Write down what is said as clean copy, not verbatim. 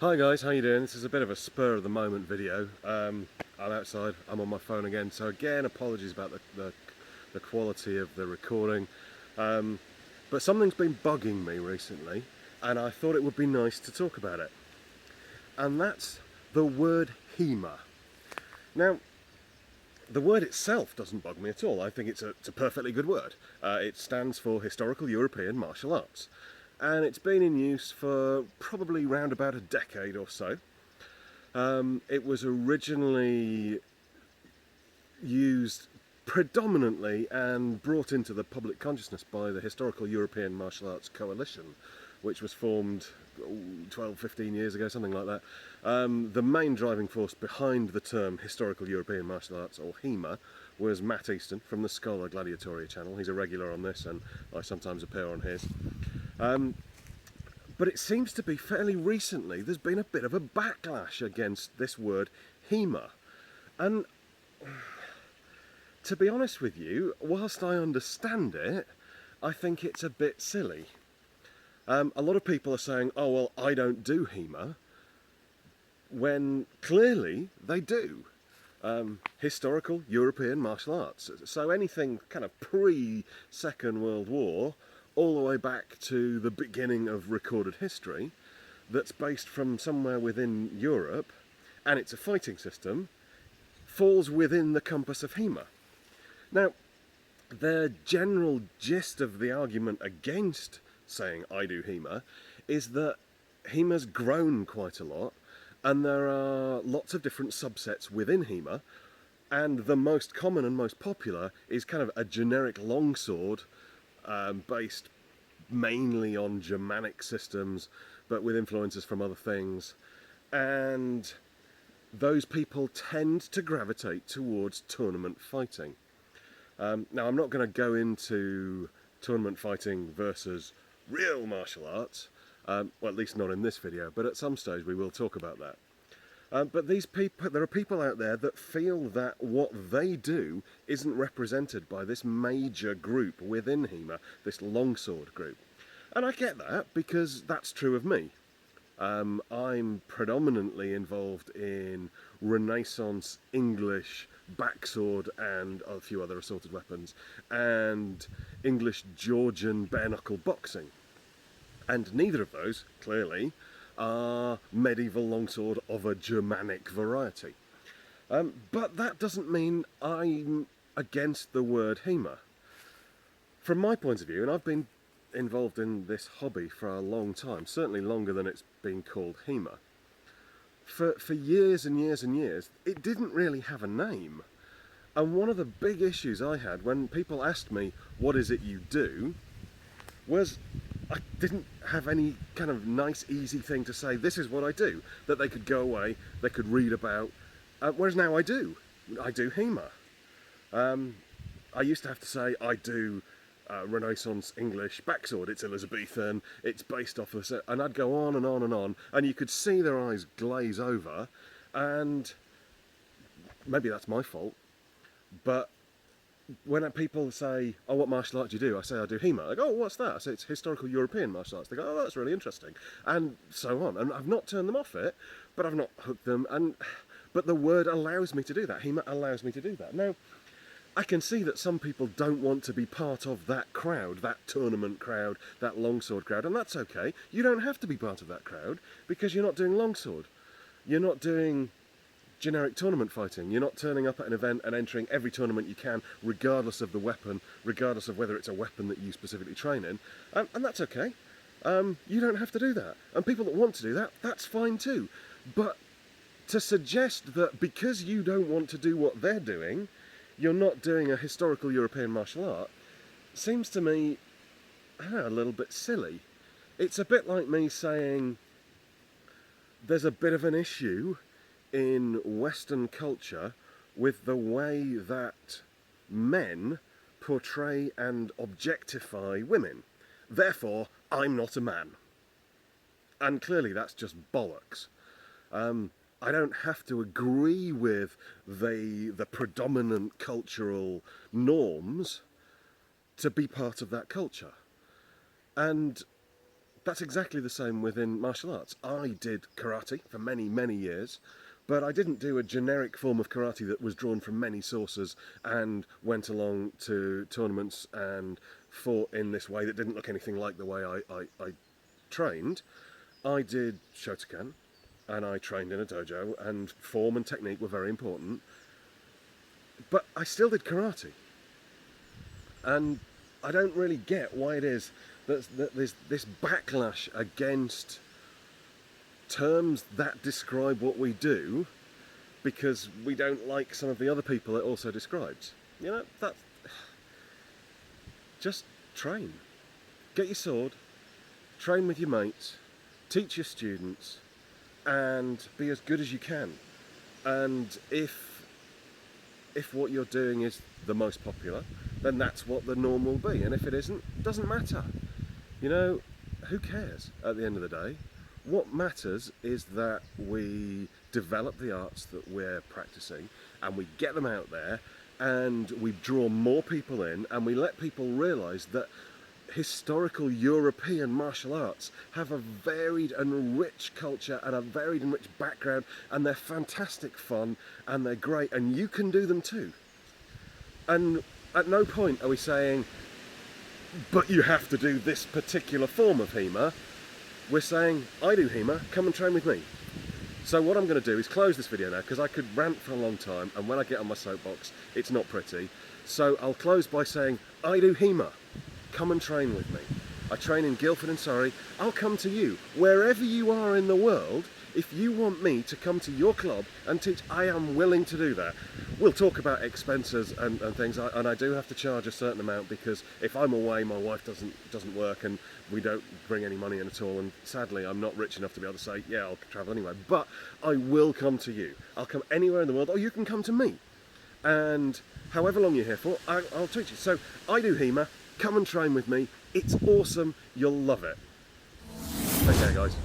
Hi guys, how you doing? This is a bit of a spur of the moment video. I'm outside, I'm on my phone again, so again apologies about the quality of the recording. But something's been bugging me recently and I thought it would be nice to talk about it. And that's the word HEMA. Now, the word itself doesn't bug me at all. I think it's a perfectly good word. It stands for Historical European Martial Arts. And it's been in use for probably round about a decade or so. It was originally used predominantly and brought into the public consciousness by the Historical European Martial Arts Coalition, which was formed 12, 15 years ago, something like that. The main driving force behind the term Historical European Martial Arts, or HEMA, was Matt Easton from the Scholar Gladiatoria channel. He's a regular on this and I sometimes appear on his. But it seems to be fairly recently there's been a bit of a backlash against this word HEMA. And to be honest with you, whilst I understand it, I think it's a bit silly. A lot of people are saying, oh well, I don't do HEMA, when clearly they do. Historical European martial arts. So anything kind of pre-Second World War, all the way back to the beginning of recorded history, that's based from somewhere within Europe, and it's a fighting system, falls within the compass of HEMA. Now, the general gist of the argument against saying I do HEMA is that HEMA's grown quite a lot, and there are lots of different subsets within HEMA, and the most common and most popular is kind of a generic longsword based mainly on Germanic systems, but with influences from other things. And those people tend to gravitate towards tournament fighting. Now, I'm not going to go into tournament fighting versus real martial arts, well, at least not in this video, but at some stage we will talk about that. But these people, there are people out there that feel that what they do isn't represented by this major group within HEMA, this longsword group. And I get that, because that's true of me. I'm predominantly involved in Renaissance English backsword and a few other assorted weapons, and English Georgian bare-knuckle boxing. And neither of those, clearly, are medieval longsword of a Germanic variety. But that doesn't mean I'm against the word HEMA. From my point of view, and I've been involved in this hobby for a long time, certainly longer than it's been called HEMA, for years and years and years, it didn't really have a name. And one of the big issues I had when people asked me, what is it you do, was I didn't have any kind of nice, easy thing to say, this is what I do, that they could go away, they could read about, whereas now I do HEMA. I used to have to say, I do Renaissance English backsword, it's Elizabethan, it's based off of, and I'd go on and on and on, and you could see their eyes glaze over, and maybe that's my fault, but when people say, oh, what martial art do you do? I say, I do HEMA. They go, oh, what's that? I say, it's Historical European Martial Arts. They go, oh, that's really interesting. And so on. And I've not turned them off it, but I've not hooked them. But the word allows me to do that. HEMA allows me to do that. Now, I can see that some people don't want to be part of that crowd, that tournament crowd, that longsword crowd, and that's okay. You don't have to be part of that crowd, because you're not doing longsword. You're not doing generic tournament fighting. You're not turning up at an event and entering every tournament you can, regardless of the weapon, regardless of whether it's a weapon that you specifically train in, and that's okay. You don't have to do that. And people that want to do that, that's fine too. But to suggest that because you don't want to do what they're doing, you're not doing a historical European martial art, seems to me, I don't know, a little bit silly. It's a bit like me saying there's a bit of an issue in Western culture with the way that men portray and objectify women. Therefore, I'm not a man. And clearly that's just bollocks. I don't have to agree with the predominant cultural norms to be part of that culture. And That's exactly the same within martial arts. I did karate for many, many years, but I didn't do a generic form of karate that was drawn from many sources and went along to tournaments and fought in this way that didn't look anything like the way I trained. I did Shotokan, and I trained in a dojo, and form and technique were very important, but I still did karate. And I don't really get why it is that there's this backlash against terms that describe what we do because we don't like some of the other people it also describes. You know, that's... Just train. Get your sword, train with your mates, teach your students, and be as good as you can. And if what you're doing is the most popular, then that's what the norm will be. And if it isn't, it doesn't matter. You know, who cares at the end of the day? What matters is that we develop the arts that we're practicing and we get them out there and we draw more people in and we let people realise that historical European martial arts have a varied and rich culture and a varied and rich background, and they're fantastic fun and they're great, and you can do them too. And at no point are we saying, but you have to do this particular form of HEMA. We're saying, I do HEMA, come and train with me. So what I'm going to do is close this video now, because I could rant for a long time, and when I get on my soapbox, it's not pretty. So I'll close by saying, I do HEMA, come and train with me. I train in Guildford and Surrey. I'll come to you. Wherever you are in the world, if you want me to come to your club and teach, I am willing to do that. We'll talk about expenses and things, and I do have to charge a certain amount because if I'm away, my wife doesn't work and we don't bring any money in at all, and sadly I'm not rich enough to be able to say, yeah, I'll travel anyway, but I will come to you. I'll come anywhere in the world, or you can come to me. And however long you're here for, I'll teach you. So I do HEMA, come and train with me. It's awesome, you'll love it. Okay guys.